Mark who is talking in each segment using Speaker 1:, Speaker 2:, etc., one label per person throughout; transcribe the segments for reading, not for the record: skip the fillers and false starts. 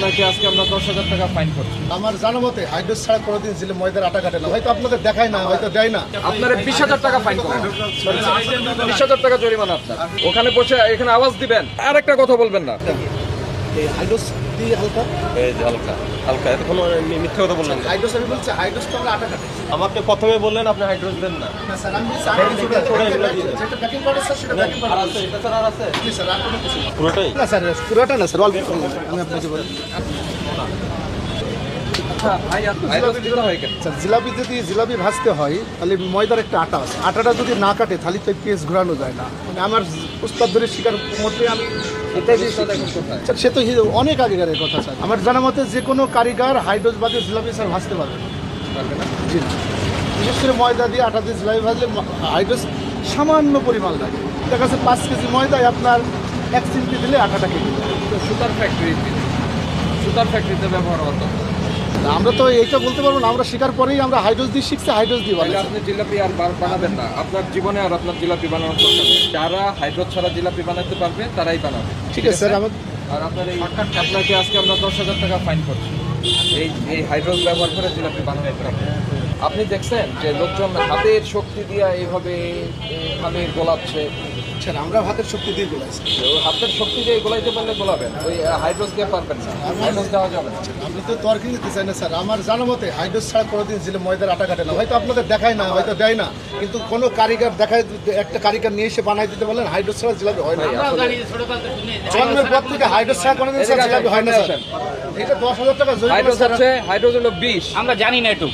Speaker 1: আপনাকে আজকে আমরা 10,000 টাকা ফাইন করছি।
Speaker 2: আমার জানা মতে হাইড্রোস ছাড়া কোনোদিন জিলে ময়দার আটা কাটে না, হয়তো আপনাদের দেখায় না, হয়তো দেয় না।
Speaker 1: আপনার 20,000 টাকা ফাইন করবেন, 20,000 টাকা জরিমানা আপনার। ওখানে বসে এখানে আওয়াজ দিবেন, আর একটা কথা বলবেন না।
Speaker 2: হাইড্রোস দিয়ে হালকা
Speaker 3: হালকা হালকা কোনো মিথ্যা কথা বললেন না।
Speaker 2: হাইড্রোস আমি বলছি, হাইড্রোস তো আমরা আটা কাটে
Speaker 3: আমাকে প্রথমে বললেন আপনি হাইড্রোস দেন না।
Speaker 2: না স্যার, আমি বলছি আটা কিছু না, যেটা প্যাকিং পাউডার স্যার সেটা প্যাকিং
Speaker 3: আর
Speaker 2: পাউডার
Speaker 3: আছে এটা স্যার আর আছে
Speaker 2: জি স্যার, আর কোনো কিছু না।
Speaker 3: পুরোটাই
Speaker 2: না স্যার, পুরোটা না স্যার, অল্প আমি আপনাকে বলি।
Speaker 1: আচ্ছা ভাই, হাইড্রোস দিতে হয় কেন?
Speaker 2: স্যার জিলাপি যদি জিলাপি ভাজতে হয় তাহলে ময়দার একটা আটা আছে, আটাটা যদি না কাটে তাহলে তো পেঁয়াজ ঘোরানো যায় না। মানে আমার উস্তাদ ধরে শিকার মধ্যে আমি এটাই বেশি
Speaker 1: দেখুন কোথায়।
Speaker 2: স্যার, সে তো অনেক আগেকারের কথা স্যার। আমার জানা মতে যে কোনো কারিগর হাইড্রোস বাদে জিলাপি স্যার ভাজতে পারবে না।
Speaker 1: পারবে না?
Speaker 2: জি না, বিশেষ করে ময়দা দিয়ে আটা দিয়ে জিলাপি ভাজলে হাইড্রোস সামান্য পরিমাণ লাগে। দেখা যাচ্ছে 5 কেজি ময়দায় আপনার 1 চিমটি দিলে আটাটা কেটে যায়।
Speaker 1: তো সুতার ফ্যাক্টরিতে ব্যবহার হতো।
Speaker 2: আমরা তো এইটা বলতে পারবো না, আমরা শিকার পরেই আমরা হাইড্রোস দিয়ে শিখছি, হাইড্রোস দিয়ে
Speaker 1: তাহলে
Speaker 2: বানাচ্ছি।
Speaker 1: আপনি জিলাপি আর বানাবেন না আপনার জীবনে, আর আপনার জিলাপি বানানোর দরকার নেই। যারা হাইড্রোস ছাড়া জিলাপি বানাতে পারবে তারাই বানাবে।
Speaker 2: ঠিক আছে স্যার, আমার
Speaker 1: আর আপনার এই আপনাকে আজকে আমরা 10,000 টাকা ফাইন করছি এই হাইড্রোস ব্যবহার করে জিলাপি বানাতে পারবে। আপনি দেখছেন যে লোকজন হাতের শক্তি দিয়ে এইভাবে খামির গোলাচ্ছে।
Speaker 2: স্যার আমরা হাতের শক্তি দিয়ে গোলাইছি।
Speaker 1: হাতের শক্তি দিয়ে গোলাইতে পারলে গোলাবেন, ওই হাইড্রোস দিয়ে পারবেন না, হাইড্রোস দেওয়া যাবে না।
Speaker 2: আমি তো তর্কি দিতে চাই না স্যার, আমার জানা মতে হাইড্রোস ছাড়া কোনোদিন জিলে ময়দার আটা কাটে না, হয়তো আপনাদের দেখায় না, হয়তো দেয় না, কিন্তু কোনো কারিগর দেখায়, একটা কারিগর নিয়ে এসে বানাই দিতে বলেন হাইড্রোস ছাড়া জিলাপি হয় না। জন্মের পর থেকে হাইড্রোস ছাড়া কোনোদিন স্যার জিলাপি হয় না স্যার। এটা 10,000 টাকা জরিমানা
Speaker 1: হাইড্রোস
Speaker 2: স্যার।
Speaker 1: হচ্ছে, হাইড্রোস হলো বিষ।
Speaker 4: আমরা জানি না একটু,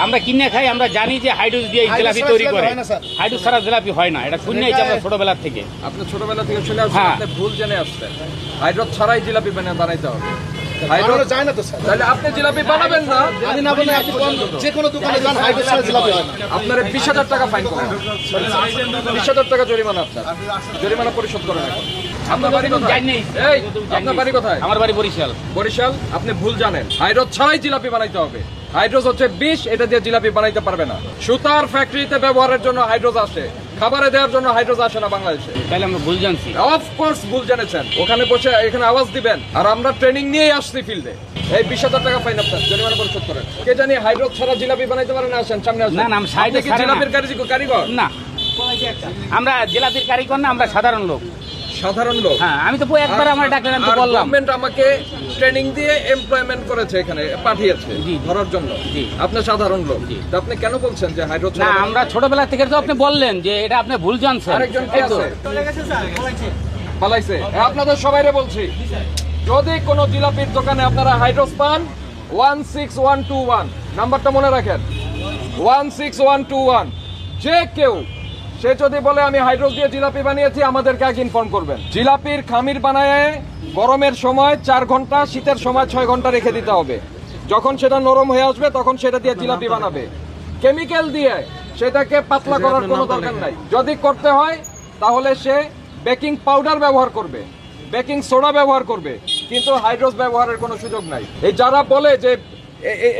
Speaker 4: আমরা কিনে খাই, আমরা জানি যে হাইড্রোস দিয়ে জিলাপি
Speaker 2: ছাড়া
Speaker 4: তৈরি
Speaker 2: জিলাপি
Speaker 4: করে।
Speaker 2: হয় না, স্যার।
Speaker 4: হাইড্রোস ছাড়া জিলাপি হয় না, এটা শুনেছি আমরা ছোটবেলার থেকে।
Speaker 1: আপনি ছোটবেলা থেকে শুনে আসছেন,
Speaker 4: হ্যাঁ।
Speaker 1: আপনি ভুল জেনে আসছেন। হাইড্রোস ছাড়াই জিলাপি বানাইতে হবে।
Speaker 2: বানানো
Speaker 1: হাইড্রোস
Speaker 2: যায় না তো স্যার।
Speaker 1: তাহলে আপনি জিলাপি বানাবেন না।
Speaker 2: আমি না বলে আপনি যে কোনো দোকানে যান, হাইড্রোস ছাড়া জিলাপি হয় না।
Speaker 1: আপনার 20,000 টাকা ফাইন করবেন, 20,000 টাকা জরিমানা আপনার। জরিমানা পরিশোধ করেন এখন। আপনার বাড়ি কোথায়?
Speaker 4: জানি নাই।
Speaker 1: এই, আপনার বাড়ি কোথায়?
Speaker 4: আমার বাড়ি বরিশাল।
Speaker 1: বরিশাল। আপনি ভুল জানেন, হাইড্রোস ছাড়াই জিলাপি বানাইতে হবে। হাইড্রোস হচ্ছে বিষ, এটা দিয়ে জিলাপি বানাইতে পারবে না। সুতার ফ্যাক্টরিতে ব্যবহারের জন্য হাইড্রোস আসে, খাবারে দেওয়ার জন্য হাইড্রোস আসে না বাংলাদেশে।
Speaker 4: তাহলে আমরা ভুল জানছি।
Speaker 1: অফকোর্স ভুল জেনেছেন। ওখানে বসে এখানে আওয়াজ দিবেন, আর আমরা ট্রেনিং নিয়েই আসছি ফিল্ডে। এই 20,000 টাকা ফাইন আপনার, জরিমানা পরিশোধ করেন। কে জানি হাইড্রোস ছাড়া জিলাপি বানাইতে পারেন, আসেন সামনে আসেন।
Speaker 4: না, না, আমি সাইডে
Speaker 1: আপনি কি
Speaker 4: ছাড়া না।
Speaker 1: জিলাপির কারিগর?
Speaker 4: না, আমরা জিলাপির কারিগর না, আমরা সাধারণ লোক।
Speaker 1: সাধারণ লোক।
Speaker 4: হ্যাঁ, আমি তো একবার আমার ডাকলেন, আমি তো
Speaker 1: আর
Speaker 4: বললাম।
Speaker 1: গভর্নমেন্ট আমাকে ট্রেনিং দিয়ে এমপ্লয়মেন্ট করেছে, এখানে পাঠিয়েছে
Speaker 4: জি।
Speaker 1: ধরার জন্য।
Speaker 4: জি।
Speaker 1: আপনি সাধারণ লোক, তো আপনি কেন বলছেন যে হাইড্রোস
Speaker 4: না, আমরা ছোটবেলা থেকে তো আপনি বললেন যে এটা আপনি ভুল জানছেন।
Speaker 1: আরেকজন কে
Speaker 4: এই তো।
Speaker 1: আছে? পালাইছে। আপনাদের সবাইরে বলছি, যদি কোনো জিলাপির দোকানে আপনারা হাইড্রোস পান, 16121 নাম্বারটা মনে রাখেন, 16121। যে কেউ, সে যদি বলে আমি হাইড্রোস দিয়ে জিলাপি বানিয়েছি, আমাদেরকে আগে ইনফর্ম করবেন। জিলাপির খামির বানায় গরমের সময় 4 ঘন্টা, শীতের সময় 6 ঘন্টা রেখে দিতে হবে। যখন সেটা নরম হয়ে আসবে তখন সেটা দিয়ে জিলাপি বানাবে। কেমিক্যাল দিয়ে সেটাকে পাতলা করার কোনো দরকার নাই। যদি করতে হয় তাহলে সে বেকিং পাউডার ব্যবহার করবে, বেকিং সোডা ব্যবহার করবে, কিন্তু হাইড্রোস ব্যবহারের কোনো সুযোগ নাই। এই যারা বলে যে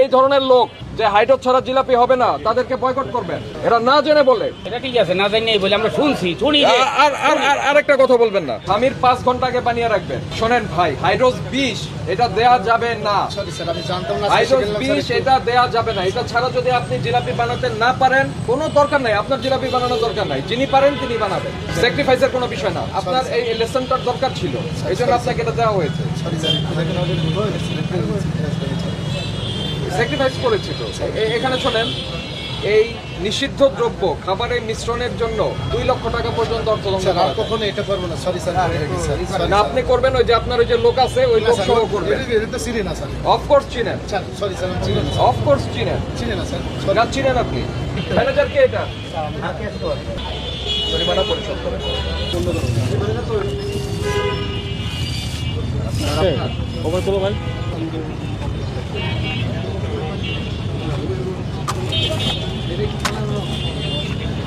Speaker 1: এই ধরনের লোক যে হাইড্রোস ছাড়া জিলাপি হবে না, তাদেরকে বয়কট করবেন। এরা না জেনে বলে।
Speaker 4: এটা ঠিক আছে, না জানি বলে আমরা শুনি যে
Speaker 1: আর একটা কথা বলবেন না, খামির 5 ঘন্টা আগে বানিয়ে রাখবেন। শোনেন ভাই, হাইড্রোস বিষ, এটা দেয়া যাবে না।
Speaker 2: সরি স্যার, আমি জানতাম না।
Speaker 1: হাইড্রোস বিষ, এটা দেয়া যাবে না। এটা ছাড়া যদি আপনি জিলাপি বানাতে না পারেন, কোনো দরকার নাই, আপনার জিলাপি বানানোর দরকার নাই। যিনি পারেন তিনি বানাবেন। স্যাক্রিফাইসের কোনো বিষয় না। আপনার এই লেসনটার দরকার ছিল, এই জন্য আপনাকে এটা দেওয়া হয়েছে।
Speaker 2: সরি স্যার, দেখেন আমাদের ভুল হয়েছে।
Speaker 1: স্যাক্রিফাইস করেছি তো। এখানে শোনেন, এই নিষিদ্ধ দ্রব্য খাবারের মিশ্রণের জন্য 2 লক্ষ টাকা পর্যন্ত অর্থদণ্ড
Speaker 2: স্যার,
Speaker 1: করা
Speaker 2: আর
Speaker 1: যায়।
Speaker 2: কখনো এটা করবো না। সরি স্যার,
Speaker 1: না, আপনি করবেন, ওই যে আপনার ওই যে লোক আছে, ওই লোক সহ করবেন।
Speaker 2: এটা তো চিনি না স্যার।
Speaker 1: অফকোর্স চিনেন,
Speaker 2: স্যার সরি স্যার, আমি চিনি না।
Speaker 1: অফকোর্স চিনেন।
Speaker 2: চিনি না স্যার।
Speaker 1: না চিনেন আপনি? ম্যানেজার কে এটা? জরিমানা পরিশোধ করেন।
Speaker 3: খবর ভাই